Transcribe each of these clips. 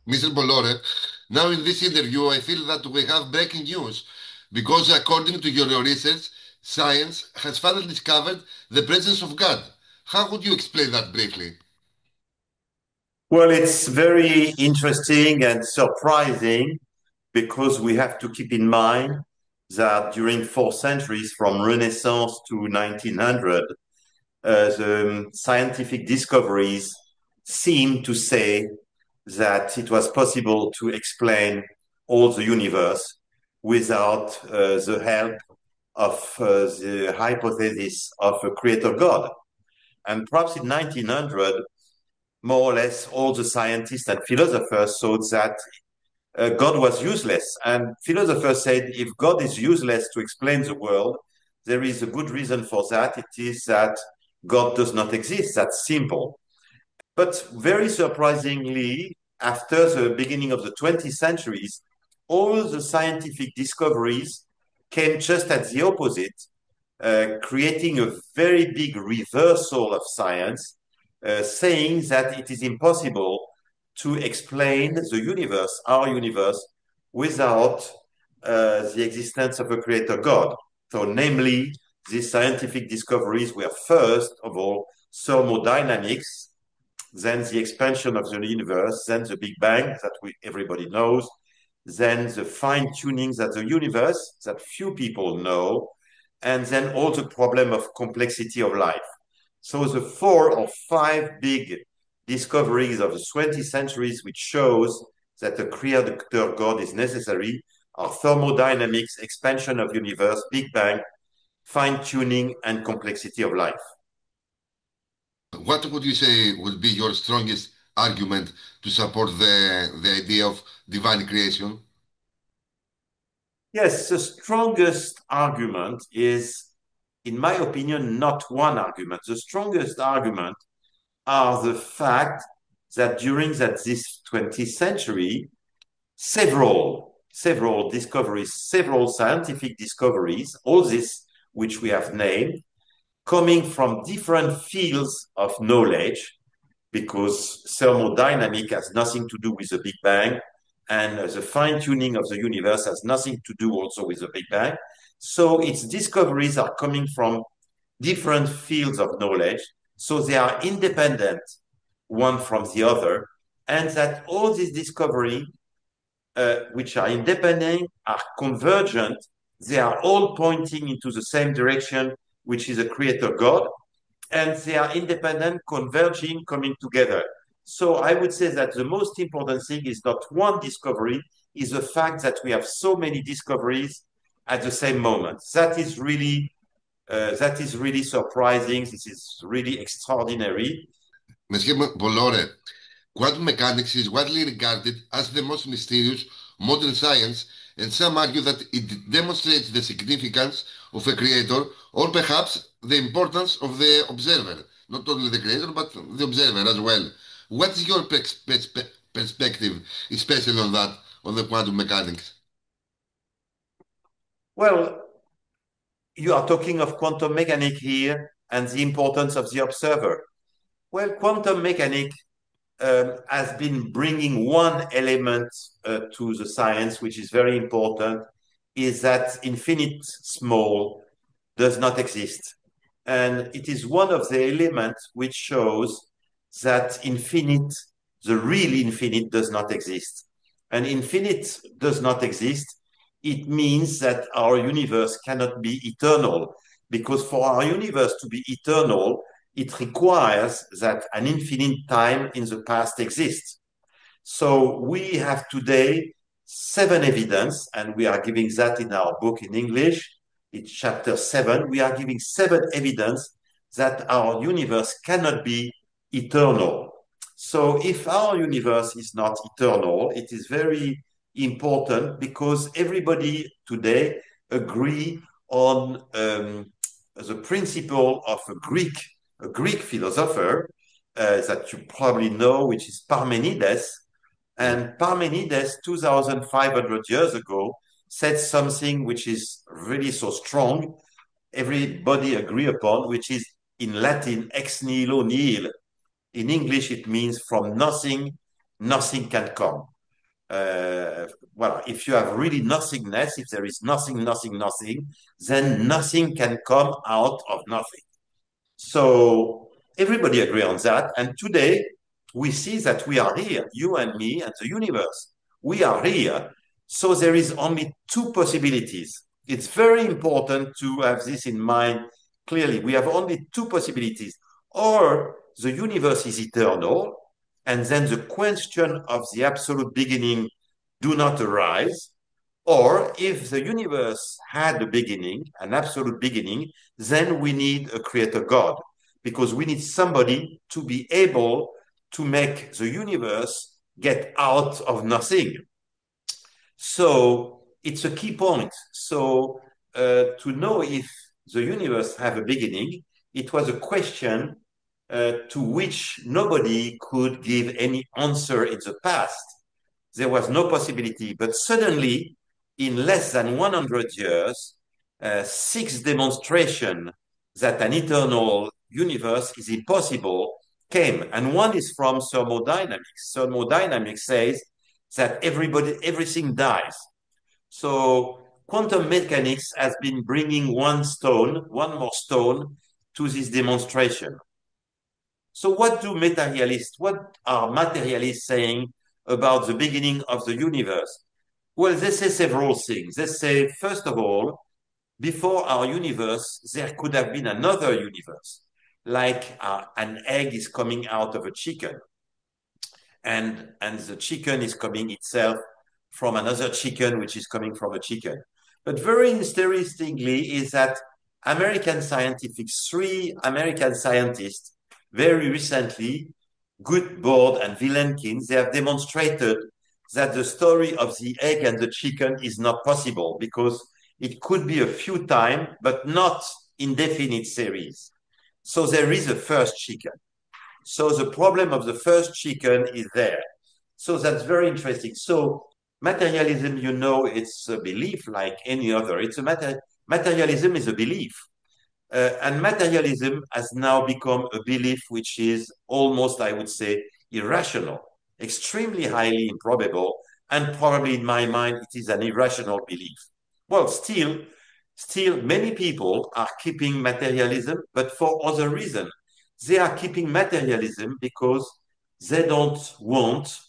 Mr. Bollore, now in this interview, I feel that we have breaking news because, according to your research, science has finally discovered the presence of God. How would you explain that briefly? Well, it's very interesting and surprising because we have to keep in mind that during 4 centuries, from Renaissance to 1900, the scientific discoveries seem to say that it was possible to explain all the universe without the help of the hypothesis of a creator God. And perhaps in 1900, more or less all the scientists and philosophers thought that God was useless. And philosophers said if God is useless to explain the world, there is a good reason for that. It is that God does not exist. That's simple. But very surprisingly, after the beginning of the 20th centuries, all the scientific discoveries came just at the opposite, creating a very big reversal of science, saying that it is impossible to explain the universe, our universe, without the existence of a creator God. So, namely, these scientific discoveries were first of all thermodynamics, then the expansion of the universe, then the Big Bang that everybody knows, then the fine tunings of the universe that few people know, and then all the problem of complexity of life. So the 4 or 5 big discoveries of the 20th centuries, which shows that the creator God is necessary, are thermodynamics, expansion of universe, Big Bang, fine tuning, and complexity of life. What would you say would be your strongest argument to support the idea of divine creation? Yes, the strongest argument is, in my opinion, not one argument. The strongest argument are the fact that during this 20th century, several discoveries, several scientific discoveries, all this which we have named, coming from different fields of knowledge, because thermodynamics has nothing to do with the Big Bang, and the fine-tuning of the universe has nothing to do also with the Big Bang. So its discoveries are coming from different fields of knowledge, so they are independent one from the other, and that all these discoveries, which are independent, are convergent. They are all pointing into the same direction, which is a creator God, and they are independent, converging, coming together. So I would say that the most important thing is not one discovery, is the fact that we have so many discoveries at the same moment. That is really surprising. This is really extraordinary. Monsieur Bollore, quantum mechanics is widely regarded as the most mysterious modern science, and some argue that it demonstrates the significance of a creator or perhaps the importance of the observer. Not only the creator, but the observer as well. What is your perspective, especially on that, on the quantum mechanics? Well, you are talking of quantum mechanics here and the importance of the observer. Well, quantum mechanics has been bringing one element to the science, which is very important, is that infinite small does not exist. And it is one of the elements which shows that infinite, the real infinite, does not exist. And infinite does not exist. It means that our universe cannot be eternal, because for our universe to be eternal, it requires that an infinite time in the past exists. So we have today 7 evidence, and we are giving that in our book in English. It's chapter 7. We are giving 7 evidence that our universe cannot be eternal. So if our universe is not eternal, it is very important because everybody today agree on the principle of a Greek philosopher that you probably know, which is Parmenides. And Parmenides, 2,500 years ago, said something which is really so strong, everybody agree upon, which is in Latin, ex nihilo nihil. In English, it means from nothing, nothing can come. well, if you have really nothingness, if there is nothing, then nothing can come out of nothing. So everybody agree on that. And today we see that we are here, you and me and the universe. We are here. So there is only two possibilities. It's very important to have this in mind clearly. We have only two possibilities. Or the universe is eternal, and then the question of the absolute beginning do not arise. Or if the universe had a beginning, an absolute beginning, then we need a creator God, because we need somebody to be able to make the universe get out of nothing. So it's a key point. So to know if the universe have a beginning, it was a question to which nobody could give any answer in the past. There was no possibility. But suddenly, in less than 100 years, 6 demonstrations that an eternal universe is impossible came. And one is from thermodynamics. Thermodynamics says that everything dies. So quantum mechanics has been bringing one more stone to this demonstration. So what are materialists saying about the beginning of the universe? Well, they say several things. They say, first of all, before our universe, there could have been another universe, like an egg is coming out of a chicken, and the chicken is coming itself from another chicken, which is coming from a chicken. But very interestingly is that three American scientists, very recently, Guttbord and Vilenkin, they have demonstrated that the story of the egg and the chicken is not possible, because it could be a few times, but not indefinite series. So there is a first chicken. So the problem of the first chicken is there. So that's very interesting. So materialism, it's a belief like any other. Materialism is a belief. And materialism has now become a belief which is almost, I would say, irrational, extremely highly improbable, and probably in my mind, it is an irrational belief. Well, still, many people are keeping materialism, but for other reasons. They are keeping materialism because they don't want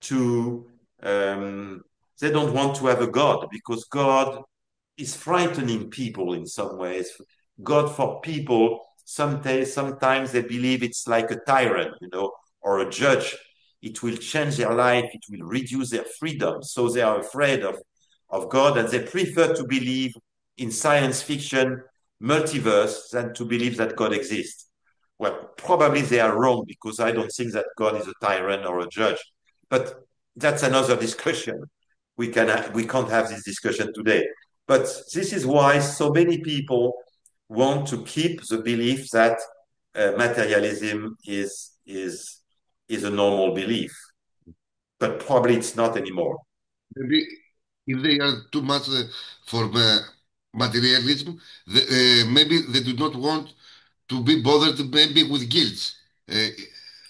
to have a God, because God is frightening people in some ways. God for people, sometimes they believe it's like a tyrant, or a judge. It will change their life. It will reduce their freedom. So they are afraid of God, and they prefer to believe in science fiction multiverse than to believe that God exists. Well, probably they are wrong, because I don't think that God is a tyrant or a judge. But that's another discussion. We can't have this discussion today. But this is why so many people want to keep the belief that materialism is a normal belief. But probably it's not anymore. Maybe if they are too much for materialism, maybe they do not want to be bothered maybe with guilt.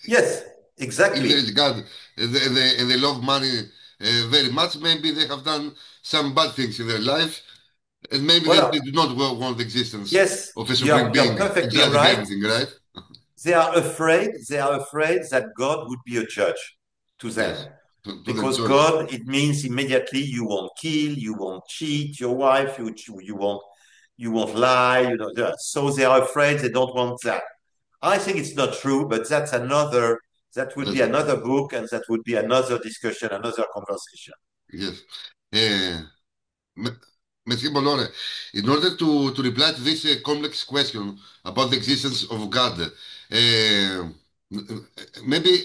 Yes, exactly. If there is God and they love money very much, maybe they have done some bad things in their life, and maybe they do not want the existence of a supreme being to judge everything, right? They are afraid that God would be a judge to them. Yes. Because God, it means immediately you won't kill, you won't cheat your wife, you won't lie, So they are afraid, they don't want that. I think it's not true, but that would be another book, and that would be another discussion, another conversation. Yes. Monsieur Bollore, in order to reply to this complex question about the existence of God, maybe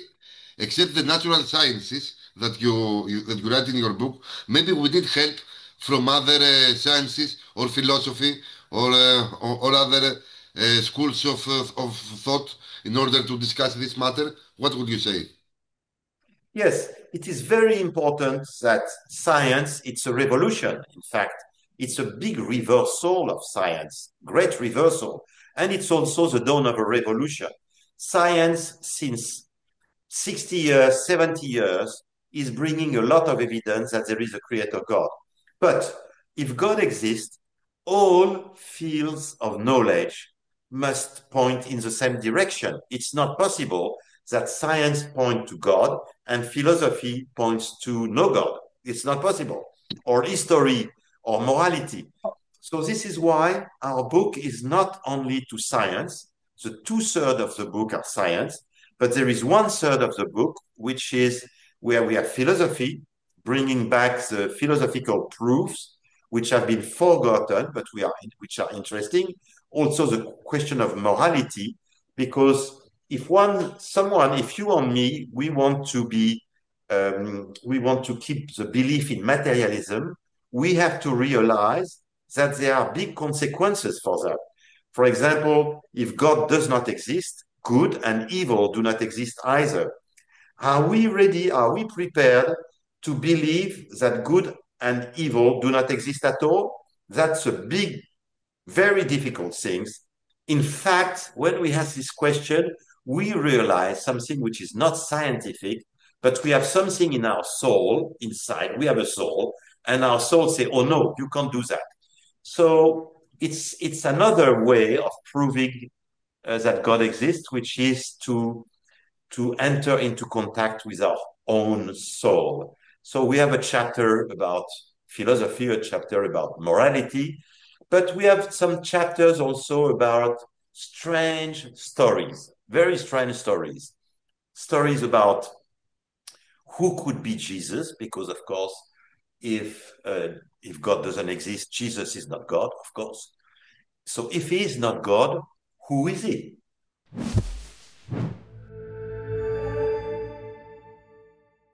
except the natural sciences that you write in your book, maybe we need help from other sciences or philosophy or other schools of thought in order to discuss this matter. What would you say? Yes, it is very important that science, it's a revolution. In fact, it's a big reversal of science, great reversal. And it's also the dawn of a revolution. Science, since 60 years, 70 years, is bringing a lot of evidence that there is a creator God. But if God exists, all fields of knowledge must point in the same direction. It's not possible that science points to God and philosophy points to no God. It's not possible. Or history or morality. So this is why our book is not only to science. The 2/3 of the book are science, but there is 1/3 of the book, which is where we have philosophy, bringing back the philosophical proofs which have been forgotten, but which are interesting. Also, the question of morality, because if you and me, we want to keep the belief in materialism, we have to realize that there are big consequences for that. For example, if God does not exist, good and evil do not exist either. Are we ready? Are we prepared to believe that good and evil do not exist at all? That's a big, very difficult thing. In fact, when we ask this question, we realize something which is not scientific, but we have something in our soul, inside. We have a soul, and our soul say, oh no, you can't do that. So it's another way of proving that God exists, which is to enter into contact with our own soul. So we have a chapter about philosophy, a chapter about morality, but we have some chapters also about strange stories, very strange stories. Stories about who could be Jesus, because of course, if God doesn't exist, Jesus is not God, of course. So if he is not God, who is he?